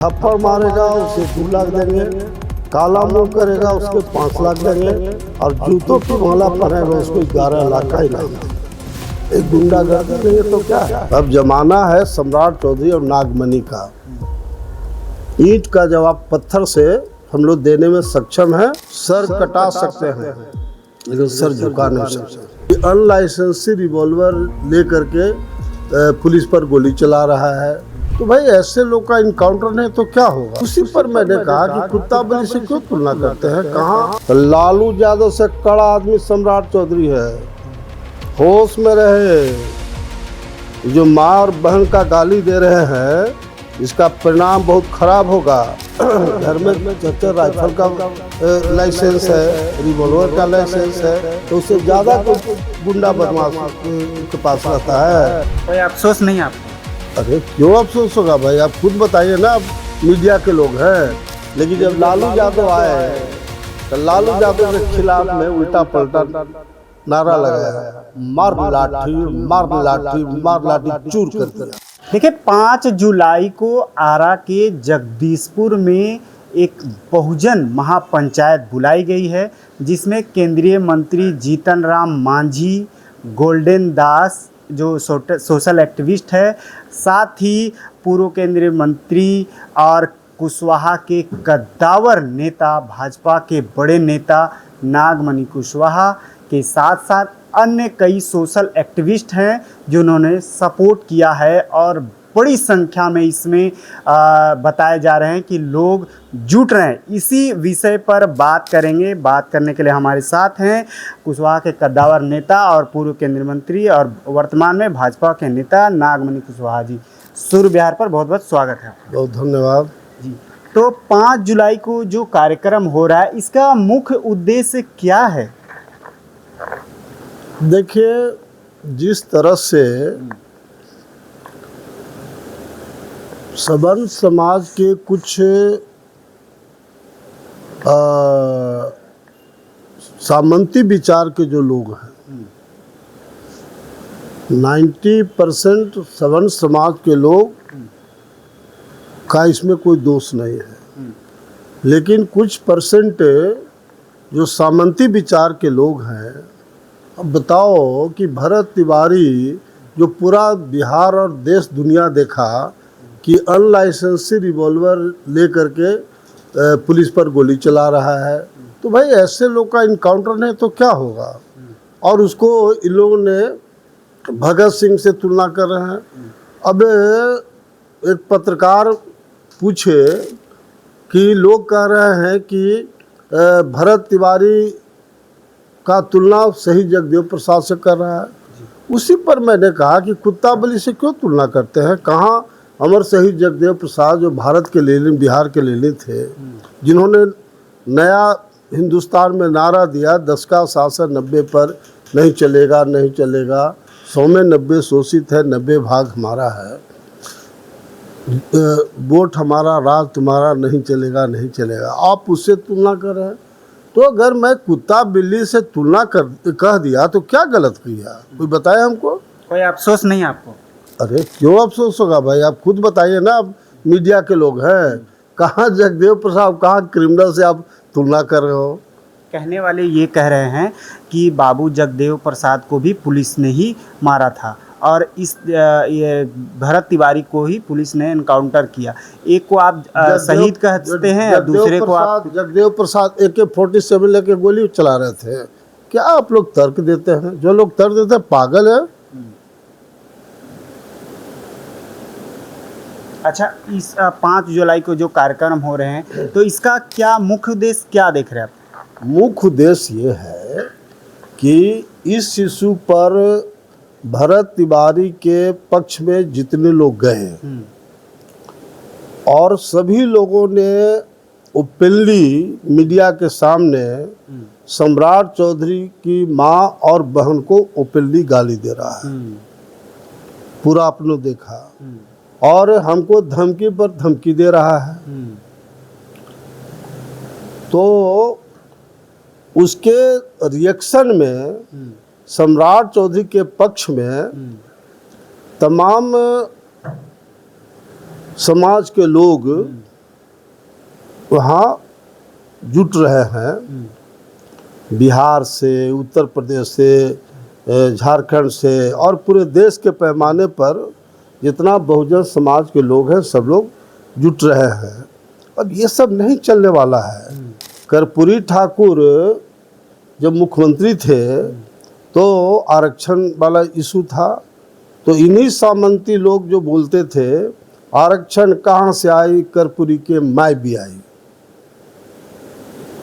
थप्पड़ मारेगा उसे 2 लाख देंगे, काला मुंह करेगा उसके 5 लाख देंगे और जूतों की माला पहनेगा उसको 11 लाख का इनाम देंगे। एक गुंडागर्दी नहीं है तो क्या है? अब जमाना है सम्राट चौधरी और नागमणि का। ईंट का जवाब पत्थर से हम लोग देने में सक्षम है। सर कटा सकते हैं लेकिन सर झुका नहीं सकते। अनलाइसेंसी रिवॉल्वर लेकर के पुलिस पर गोली चला रहा है, तो भाई ऐसे लोग का इनकाउंटर नहीं तो क्या होगा। उसी पर मैंने कहा कि कुत्ता बलि से क्यों तुलना करते हैं। कहाँ लालू यादव से कड़ा आदमी सम्राट चौधरी है। होश में रहे। जो माँ और बहन का गाली दे रहे हैं इसका परिणाम बहुत खराब होगा। घर में चच्चर राइफल का लाइसेंस है, रिवॉल्वर का लाइसेंस है, तो उससे ज्यादा कुछ गुंडा बदमाश के पास रहता है। कोई अफसोस नहीं आपको? अरे क्यों अफसोस होगा भाई, आप खुद बताइए ना। आप मीडिया के लोग हैं, लेकिन जब लालू यादव आए तो लालू यादव के खिलाफ में उल्टा पलटा नारा लगाया, मार लाठी मार लाठी मार लाठी चूर कर दिया। देखिए 5 जुलाई को आरा के जगदीशपुर में एक बहुजन महापंचायत बुलाई गई है, जिसमें केंद्रीय मंत्री जीतन राम मांझी, गोल्डन दास जो सोशल एक्टिविस्ट है, साथ ही पूर्व केंद्रीय मंत्री और कुशवाहा के कद्दावर नेता, भाजपा के बड़े नेता नागमणि कुशवाहा के साथ साथ अन्य कई सोशल एक्टिविस्ट हैं जिन्होंने सपोर्ट किया है और बड़ी संख्या में इसमें बताए जा रहे हैं कि लोग जुट रहे हैं। इसी विषय पर बात करेंगे। बात करने के लिए हमारे साथ हैं कुशवाहा के कद्दावर नेता और पूर्व केंद्रीय मंत्री और वर्तमान में भाजपा के नेता नागमणि कुशवाहा जी। सुर बिहार पर बहुत बहुत स्वागत है। बहुत धन्यवाद जी। तो 5 जुलाई को जो कार्यक्रम हो रहा है, इसका मुख्य उद्देश्य क्या है? देखिए, जिस तरह से सवर्ण समाज के कुछ सामंती विचार के जो लोग हैं, 90% सवर्ण समाज के लोग का इसमें कोई दोष नहीं है, लेकिन कुछ परसेंट जो सामंती विचार के लोग हैं। अब बताओ कि भरत तिवारी जो पूरा बिहार और देश दुनिया देखा कि अनलाइसेंसी रिवॉल्वर लेकर के पुलिस पर गोली चला रहा है, तो भाई ऐसे लोग का इनकाउंटर नहीं तो क्या होगा। और उसको इन लोगों ने भगत सिंह से तुलना कर रहे हैं। अब एक पत्रकार पूछे कि लोग कह रहे हैं कि भरत तिवारी का तुलना शहीद जगदेव प्रसाद से कर रहा है। उसी पर मैंने कहा कि कुत्ता बलि से क्यों तुलना करते हैं। कहाँ अमर शहीद जगदेव प्रसाद जो भारत के लेनिन, बिहार के लेनिन थे, जिन्होंने नया हिंदुस्तान में नारा दिया 10 का शासन 90 पर नहीं चलेगा नहीं चलेगा, 100 में 90 शोषित है, 90 भाग हमारा है, वोट हमारा राज तुम्हारा, नहीं चलेगा नहीं चलेगा। आप उससे तुलना कर रहे हैं। तो अगर मैं कुत्ता बिल्ली से तुलना कह दिया तो क्या गलत किया, कोई बताए हमको? कोई अफसोस नहीं आपको? अरे क्यों अफसोस होगा भाई, आप खुद बताइए ना। आप मीडिया के लोग हैं, कहाँ जगदेव प्रसाद, कहाँ क्रिमिनल से आप तुलना कर रहे हो। कहने वाले ये कह रहे हैं कि बाबू जगदेव प्रसाद को भी पुलिस ने ही मारा था और ये भरत तिवारी को ही पुलिस ने एनकाउंटर किया। एक को आप शहीद कहते हैं, दूसरे को आप जगदेव प्रसाद AK-47 लेके गोली चला रहे थे। क्या आप लोग तर्क देते हैं? जो लोग तर्क देते हैं पागल है। अच्छा, इस 5 जुलाई को जो कार्यक्रम हो रहे हैं, तो इसका क्या मुख्य उद्देश्य क्या देख रहे हैं आप? मुख्य उद्देश्य ये है कि इस इशू पर भरत तिवारी के पक्ष में जितने लोग गए और सभी लोगों ने ओपनली मीडिया के सामने सम्राट चौधरी की माँ और बहन को ओपनली गाली दे रहा है। पूरा आपने देखा। और हमको धमकी पर धमकी दे रहा है। तो उसके रिएक्शन में सम्राट चौधरी के पक्ष में तमाम समाज के लोग वहाँ जुट रहे हैं, बिहार से, उत्तर प्रदेश से, झारखंड से और पूरे देश के पैमाने पर जितना बहुजन समाज के लोग हैं सब लोग जुट रहे हैं। अब ये सब नहीं चलने वाला है। कर्पूरी ठाकुर जब मुख्यमंत्री थे तो आरक्षण वाला इशू था, तो इन्हीं सामंती लोग जो बोलते थे आरक्षण कहाँ से आई, कर्पूरी के माई भी आई।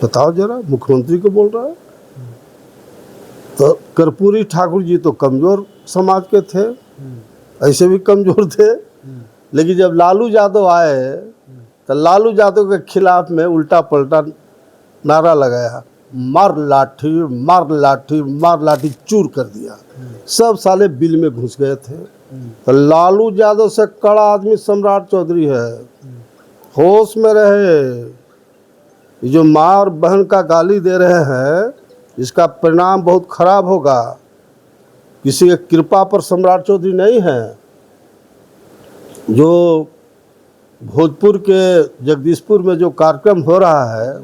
बताओ जरा, मुख्यमंत्री को बोल रहा है। तो कर्पूरी ठाकुर जी तो कमज़ोर समाज के थे, ऐसे भी कमज़ोर थे, लेकिन जब लालू यादव आए तो लालू यादव के खिलाफ में उल्टा पलटा नारा लगाया, मार लाठी मार लाठी मार लाठी, चूर कर दिया। सब साले बिल में घुस गए थे। तो लालू यादव से कड़ा आदमी सम्राट चौधरी है, होश में रहे। ये जो माँ और बहन का गाली दे रहे हैं इसका परिणाम बहुत खराब होगा। किसी की कृपा पर सम्राट चौधरी नहीं है। जो भोजपुर के जगदीशपुर में जो कार्यक्रम हो रहा है,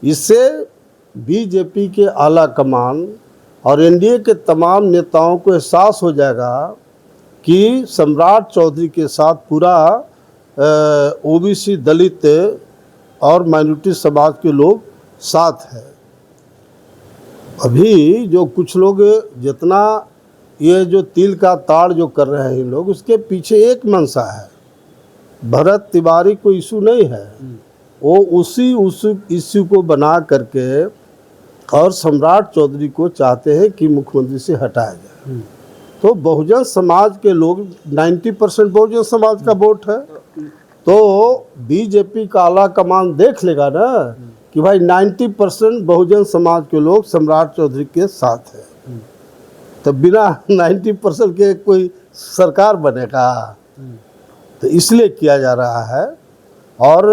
इससे बीजेपी के आला कमान और एनडीए के तमाम नेताओं को एहसास हो जाएगा कि सम्राट चौधरी के साथ पूरा ओबीसी, दलित और माइनॉरिटी समाज के लोग साथ हैं। अभी जो कुछ लोग जितना ये जो तिल का ताड़ जो कर रहे हैं लोग, उसके पीछे एक मंशा है। भरत तिवारी को इशू नहीं है, वो उसी इशू को बना करके और सम्राट चौधरी को चाहते हैं कि मुख्यमंत्री से हटाया जाए। तो बहुजन समाज के लोग 90% बहुजन समाज का वोट है, तो बीजेपी का आला कमान देख लेगा ना कि भाई 90% बहुजन समाज के लोग सम्राट चौधरी के साथ हैं, तो बिना 90% के कोई सरकार बनेगा। तो इसलिए किया जा रहा है। और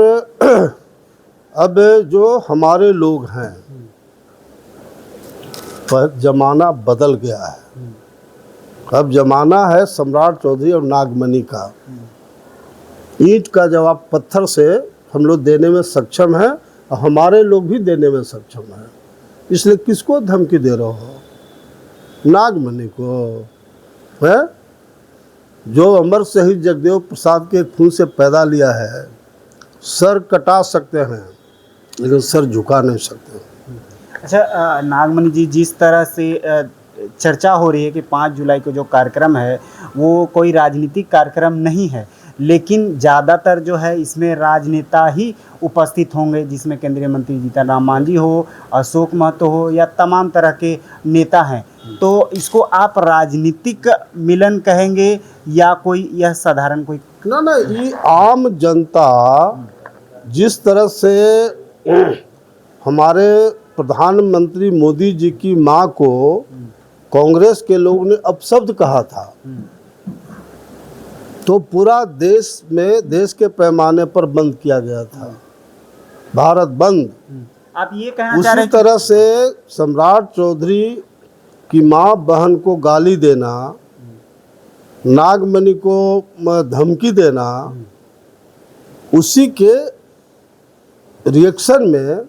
अब जो हमारे लोग हैं, पर ज़माना बदल गया है। अब ज़माना है सम्राट चौधरी और नागमणि का। ईंट का जवाब पत्थर से हम लोग देने में सक्षम हैं और हमारे लोग भी देने में सक्षम हैं। इसलिए किसको धमकी दे रहे हो? नागमणि को है, जो अमर शहीद जगदेव प्रसाद के खून से पैदा लिया है। सर कटा सकते हैं लेकिन सर झुका नहीं सकते। अच्छा नागमणि जी, जिस तरह से चर्चा हो रही है कि 5 जुलाई को जो कार्यक्रम है वो कोई राजनीतिक कार्यक्रम नहीं है, लेकिन ज़्यादातर जो है इसमें राजनेता ही उपस्थित होंगे, जिसमें केंद्रीय मंत्री जीतन राम मांझी हो, अशोक महतो हो या तमाम तरह के नेता हैं। तो इसको आप राजनीतिक मिलन कहेंगे या कोई यह साधारण कोई? ना, ये आम जनता जिस तरह से हमारे प्रधानमंत्री मोदी जी की मां को कांग्रेस के लोगों ने अपशब्द कहा था, तो पूरा देश में, देश के पैमाने पर बंद किया गया था, भारत बंद। आप ये कहना चाह रहे उसी तरह से सम्राट चौधरी की माँ बहन को गाली देना, नागमणि को धमकी देना, उसी के रिएक्शन में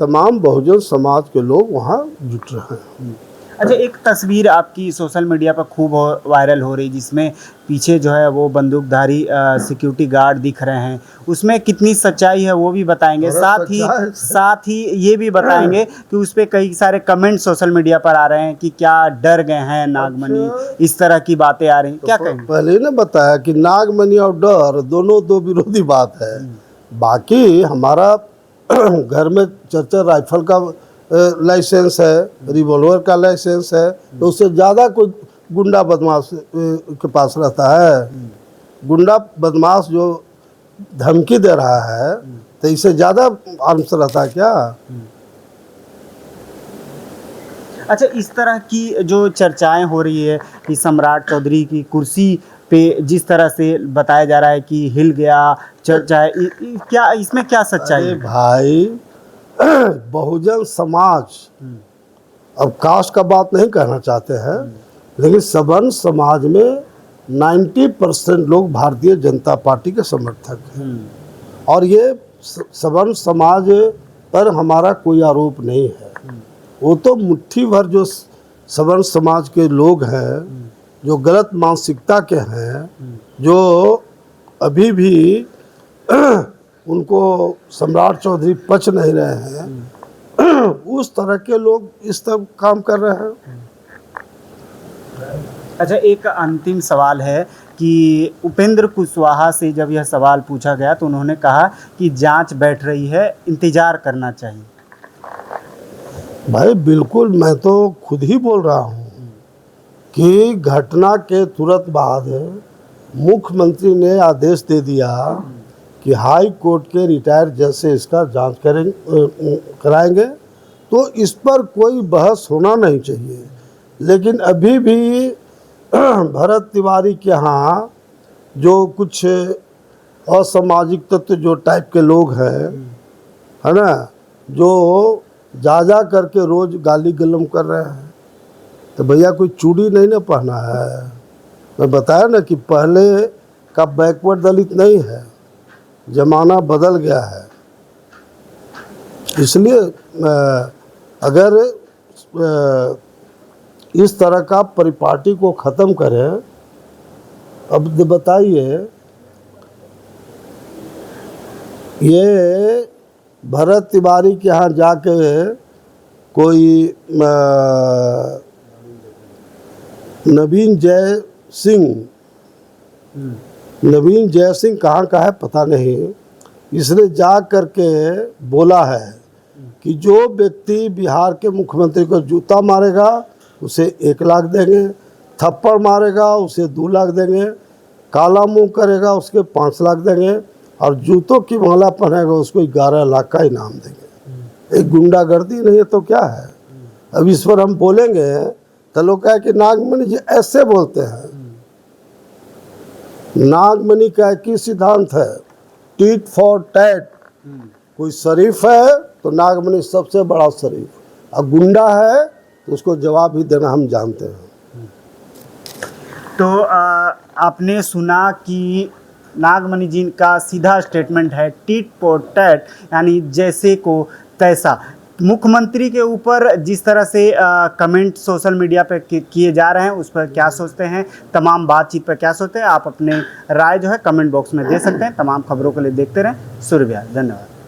तमाम बहुजन समाज के लोग वहाँ जुट रहे हैं। अच्छा, एक तस्वीर आपकी सोशल मीडिया पर खूब वायरल हो रही, जिसमें पीछे जो है वो बंदूकधारी सिक्योरिटी गार्ड दिख रहे हैं, उसमें कितनी सच्चाई है वो भी बताएंगे। साथ ही ये भी बताएंगे कि उस पर कई सारे कमेंट सोशल मीडिया पर आ रहे हैं कि क्या डर गए हैं नागमणि, इस तरह की बातें आ रही हैं, क्या कहेंगे? पहले ने बताया कि नागमणि और डर दोनों दो विरोधी बात है। बाकी हमारा घर में चर्चा राइफल का लाइसेंस है, रिवॉल्वर का लाइसेंस है, तो उससे ज़्यादा कोई गुंडा बदमाश के पास रहता है? गुंडा बदमाश जो धमकी दे रहा है तो इससे ज़्यादा आर्म्स रहता है क्या? अच्छा, इस तरह की जो चर्चाएं हो रही है कि सम्राट चौधरी की कुर्सी पे जिस तरह से बताया जा रहा है कि हिल गया, चर्चा है, क्या इसमें क्या सच्चाई है? भाई बहुजन समाज, अब कास्ट का बात नहीं कहना चाहते हैं, लेकिन सवर्ण समाज में 90% लोग भारतीय जनता पार्टी के समर्थक हैं। और ये सवर्ण समाज पर हमारा कोई आरोप नहीं है। वो तो मुट्ठी भर जो सवर्ण समाज के लोग हैं, जो गलत मानसिकता के हैं, जो अभी भी उनको सम्राट चौधरी पच नहीं रहे हैं, उस तरह के लोग इस तरह काम कर रहे हैं। अच्छा, एक अंतिम सवाल है कि उपेंद्र कुशवाहा से जब यह सवाल पूछा गया तो उन्होंने कहा कि जांच बैठ रही है, इंतजार करना चाहिए। भाई बिल्कुल, मैं तो खुद ही बोल रहा हूँ कि घटना के तुरंत बाद मुख्यमंत्री ने आदेश दे दिया कि हाई कोर्ट के रिटायर्ड जज से इसका जांच कराएंगे, तो इस पर कोई बहस होना नहीं चाहिए। लेकिन अभी भी भरत तिवारी के यहाँ जो कुछ असामाजिक तत्व जो टाइप के लोग हैं, है ना, जो जा करके रोज गाली गलम कर रहे हैं, तो भैया कोई चूड़ी नहीं ना पहना है। मैं बताया ना कि पहले का बैकवर्ड दलित नहीं है, जमाना बदल गया है। इसलिए अगर इस तरह का परिपाटी को ख़त्म करें, अब बताइए ये भरत तिवारी के यहाँ जाके कोई नवीन जय सिंह कहाँ का है पता नहीं, इसने जा करके बोला है कि जो व्यक्ति बिहार के मुख्यमंत्री को जूता मारेगा उसे 1 लाख देंगे, थप्पड़ मारेगा उसे 2 लाख देंगे, काला मुंह करेगा उसके 5 लाख देंगे, और जूतों की माला पहनेगा उसको 11 लाख का इनाम देंगे। एक गुंडागर्दी नहीं है तो क्या है। अब इस पर हम बोलेंगे तो लोग कहे कि नागमणि जी ऐसे बोलते हैं। नागमणि का एक ही सिद्धांत है, टीट फॉर टैट। कोई शरीफ है तो नागमणि सबसे बड़ा शरीफ, और गुंडा है तो उसको जवाब ही देना हम जानते हैं। तो आपने सुना कि नागमणि जी का सीधा स्टेटमेंट है टीट फॉर टैट, यानी जैसे को तैसा। मुख्यमंत्री के ऊपर जिस तरह से कमेंट सोशल मीडिया पे किए जा रहे हैं, उस पर क्या सोचते हैं, तमाम बातचीत पर क्या सोचते हैं, आप अपने राय जो है कमेंट बॉक्स में दे सकते हैं। तमाम खबरों के लिए देखते रहें सूर्य विहार। धन्यवाद।